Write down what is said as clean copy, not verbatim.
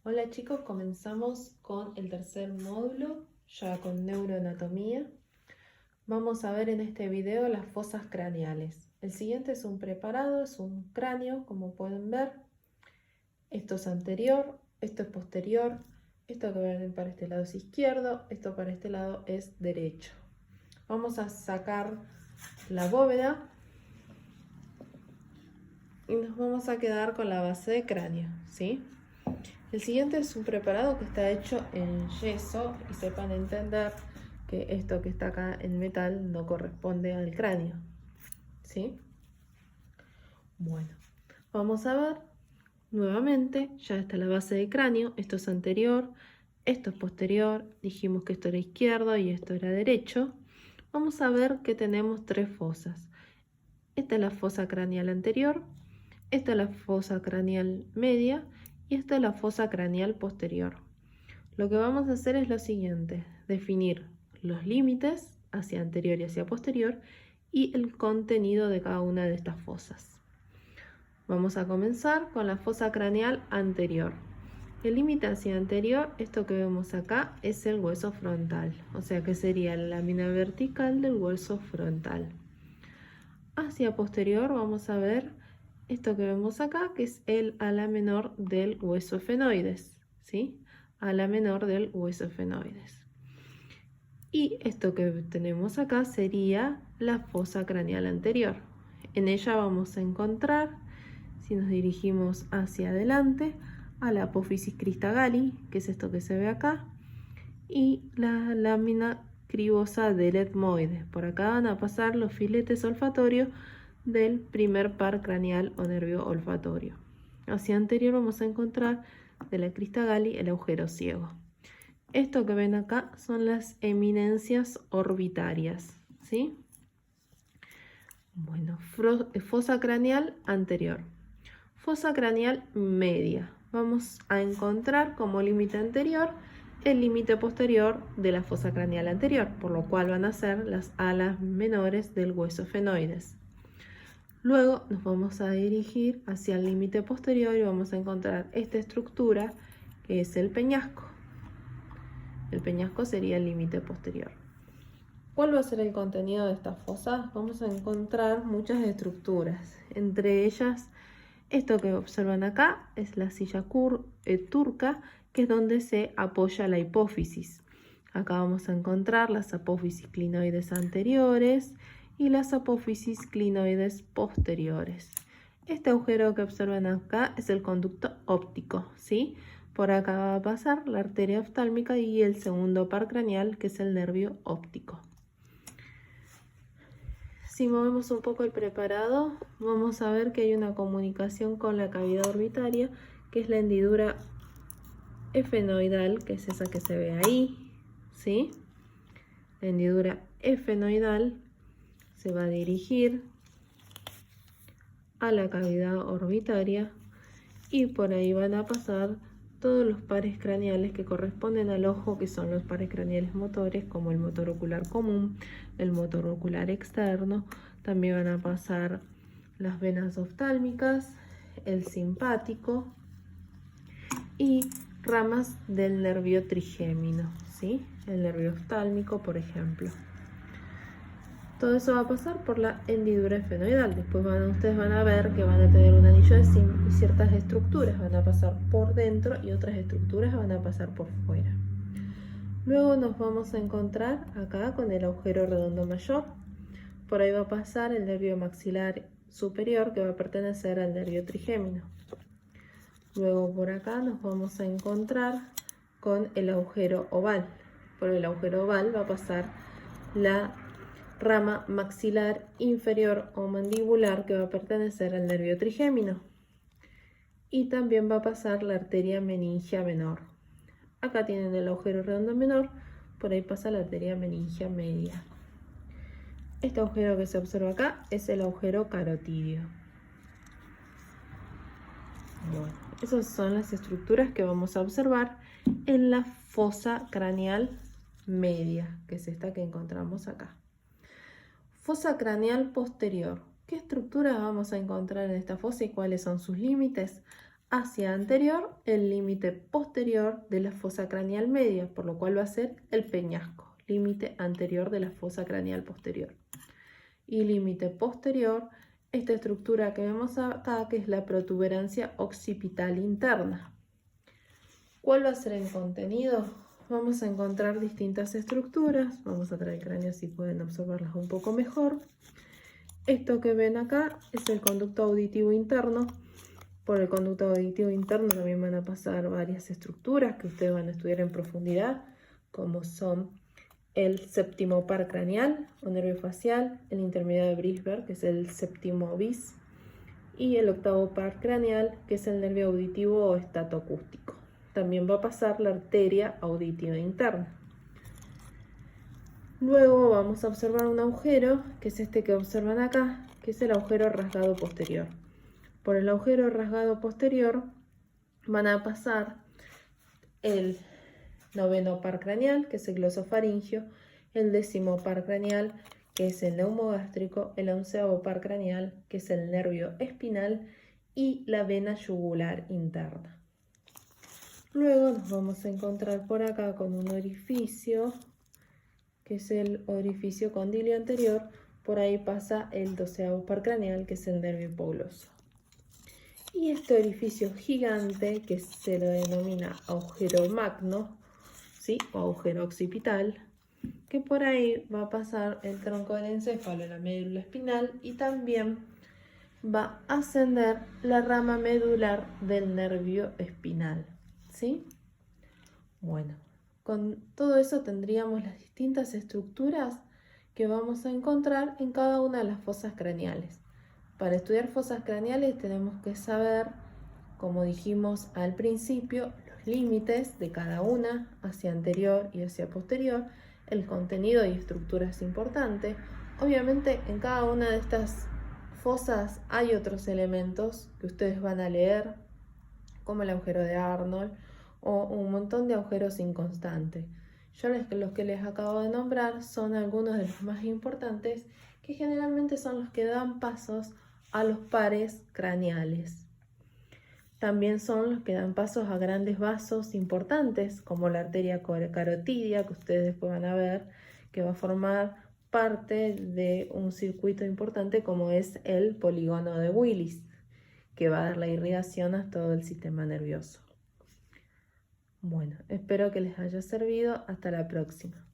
Hola chicos, comenzamos con el tercer módulo, ya con neuroanatomía. Vamos a ver en este video las fosas craneales. El siguiente es un preparado, es un cráneo, como pueden ver. Esto es anterior, esto es posterior, esto que ven para este lado es izquierdo, esto para este lado es derecho. Vamos a sacar la bóveda y nos vamos a quedar con la base de cráneo, ¿sí? El siguiente es un preparado que está hecho en yeso y sepan entender que esto que está acá en metal no corresponde al cráneo, ¿sí? Bueno, vamos a ver nuevamente, ya está la base de cráneo, esto es anterior, esto es posterior, dijimos que esto era izquierdo y esto era derecho. Vamos a ver que tenemos tres fosas. Esta es la fosa craneal anterior, esta es la fosa craneal media y esta es la fosa craneal posterior. Lo que vamos a hacer es lo siguiente: definir los límites hacia anterior y hacia posterior y el contenido de cada una de estas fosas. Vamos a comenzar con la fosa craneal anterior. El límite hacia anterior, esto que vemos acá, es el hueso frontal, o sea que sería la lámina vertical del hueso frontal. Hacia posterior vamos a ver esto que vemos acá, que es el ala menor del hueso efenoides, ¿sí? Ala menor del hueso efenoides. Y esto que tenemos acá sería la fosa craneal anterior. En ella vamos a encontrar, si nos dirigimos hacia adelante, a la apófisis cristagalli, que es esto que se ve acá, y la lámina cribosa del etmoide. Por acá van a pasar los filetes olfatorios del primer par craneal o nervio olfatorio. Hacia anterior vamos a encontrar de la cristagalli el agujero ciego. Esto que ven acá son las eminencias orbitarias, ¿sí? Bueno, fosa craneal anterior. Fosa craneal media. Vamos a encontrar como límite anterior el límite posterior de la fosa craneal anterior, por lo cual van a ser las alas menores del hueso efenoides. Luego nos vamos a dirigir hacia el límite posterior y vamos a encontrar esta estructura que es el peñasco. El peñasco sería el límite posterior. ¿Cuál va a ser el contenido de esta fosa? Vamos a encontrar muchas estructuras, entre ellas esto que observan acá es la silla turca, que es donde se apoya la hipófisis. Acá vamos a encontrar las apófisis clinoides anteriores y las apófisis clinoides posteriores. Este agujero que observan acá es el conducto óptico, ¿sí? Por acá va a pasar la arteria oftálmica y el segundo par craneal, que es el nervio óptico. Si movemos un poco el preparado, vamos a ver que hay una comunicación con la cavidad orbitaria, que es la hendidura efenoidal, que es esa que se ve ahí, ¿sí? La hendidura efenoidal se va a dirigir a la cavidad orbitaria y por ahí van a pasar todos los pares craneales que corresponden al ojo, que son los pares craneales motores, como el motor ocular común, el motor ocular externo. También van a pasar las venas oftálmicas, el simpático y ramas del nervio trigémino, ¿sí? El nervio oftálmico, por ejemplo. Todo eso va a pasar por la hendidura efenoidal. Después ustedes van a ver que van a tener un anillo de Sim y ciertas estructuras van a pasar por dentro y otras estructuras van a pasar por fuera. Luego nos vamos a encontrar acá con el agujero redondo mayor. Por ahí va a pasar el nervio maxilar superior, que va a pertenecer al nervio trigémino. Luego por acá nos vamos a encontrar con el agujero oval. Por el agujero oval va a pasar la rama maxilar inferior o mandibular, que va a pertenecer al nervio trigémino. Y también va a pasar la arteria meningia menor. Acá tienen el agujero redondo menor, por ahí pasa la arteria meningia media. Este agujero que se observa acá es el agujero carotidio. Bueno, esas son las estructuras que vamos a observar en la fosa craneal media, que es esta que encontramos acá. Fosa craneal posterior. ¿Qué estructuras vamos a encontrar en esta fosa y cuáles son sus límites? hacia anterior el límite posterior de la fosa craneal media, por lo cual va a ser el peñasco, límite anterior de la fosa craneal posterior. Y límite posterior, esta estructura que vemos acá, que es la protuberancia occipital interna. ¿Cuál va a ser el contenido? Vamos a encontrar distintas estructuras. Vamos a traer el cráneo si pueden observarlas un poco mejor. Esto que ven acá es el conducto auditivo interno. Por el conducto auditivo interno también van a pasar varias estructuras que ustedes van a estudiar en profundidad, como son el séptimo par craneal o nervio facial, el intermediario de Brisberg, que es el séptimo bis, y el octavo par craneal, que es el nervio auditivo o estatoacústico. También va a pasar la arteria auditiva interna. Luego vamos a observar un agujero, que es este que observan acá, que es el agujero rasgado posterior. Por el agujero rasgado posterior van a pasar el noveno par craneal, que es el glosofaringio, el décimo par craneal, que es el neumogástrico, el onceavo par craneal, que es el nervio espinal, y la vena yugular interna. Luego nos vamos a encontrar por acá con un orificio, que es el orificio condilio anterior. Por ahí pasa el doceavo par craneal, que es el nervio hipogloso. Y este orificio gigante, que se lo denomina agujero magno, ¿sí? O agujero occipital, que por ahí va a pasar el tronco del encéfalo, la médula espinal, y también va a ascender la rama medular del nervio espinal, ¿sí? Bueno, con todo eso tendríamos las distintas estructuras que vamos a encontrar en cada una de las fosas craneales. Para estudiar fosas craneales tenemos que saber, como dijimos al principio, los límites de cada una hacia anterior y hacia posterior, el contenido y estructura es importante. Obviamente en cada una de estas fosas hay otros elementos que ustedes van a leer, como el agujero de Arnold o un montón de agujeros inconstantes. Yo los que les acabo de nombrar son algunos de los más importantes, que generalmente son los que dan pasos a los pares craneales. También son los que dan pasos a grandes vasos importantes, como la arteria carotidia, que ustedes después van a ver, que va a formar parte de un circuito importante como es el polígono de Willis, que va a dar la irrigación a todo el sistema nervioso. Bueno, espero que les haya servido. Hasta la próxima.